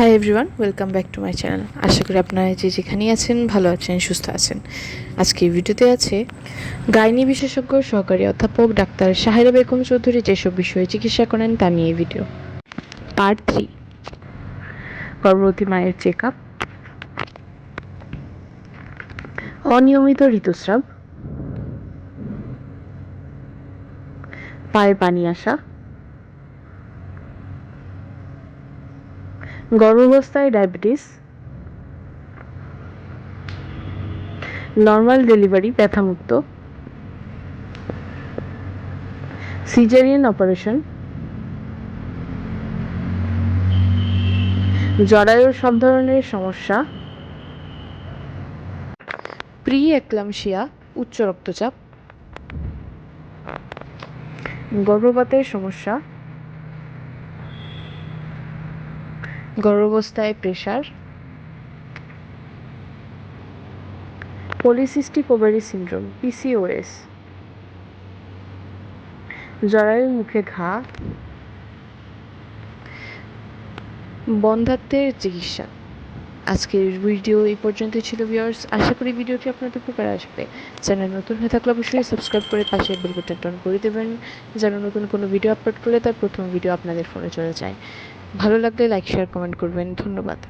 High everyone, welcome back to my channel. আশা করি আপনারা যে যেখানেই আছেন ভালো আছেন, সুস্থ আছেন। আজকে এই ভিডিওতে আছে গাইনি বিশেষজ্ঞ সহকারী অধ্যাপক ডাক্তার শাহেরা বেগম চৌধুরী যেসব বিষয়ে চিকিৎসা করেন তা নিয়ে ভিডিও। পার্ট 3, গর্ভবতী মায়ের চেক আপ, অনিয়মিত ঋতুস্রাব, পায়ে পানি আসা, গর্ভাবস্থায় ডায়াবেটিস, নর্মাল ডেলিভারি ব্যথামুক্ত, সিজারিয়ান অপারেশন, জরায়ুর সব ধরনের সমস্যা, প্রি এক্লাম্পসিয়া, উচ্চ রক্তচাপ, গর্ভপাতের সমস্যা, গর্ভাবস্থায় pressure, polycystic ovary syndrome PCOS, জরায়ুর মুখে ঘা, বন্ধ্যাত্বের চিকিৎসা। আজকের ভিডিও এই পর্যন্তই ছিল ভিউয়ার্স। আশা করি ভিডিওটি আপনাদের উপকারে আসবে। চ্যানেল নতুন হয়ে থাকলে অবশ্যই সাবস্ক্রাইব করে পাশের বেল বাটনটা অন করে দেবেন, যেন নতুন কোনো ভিডিও আপলোড করলে তার প্রথম ভিডিও আপনাদের ফোনে চলে যায়। ভালো লাগলে লাইক, শেয়ার, কমেন্ট করবেন। ধন্যবাদ।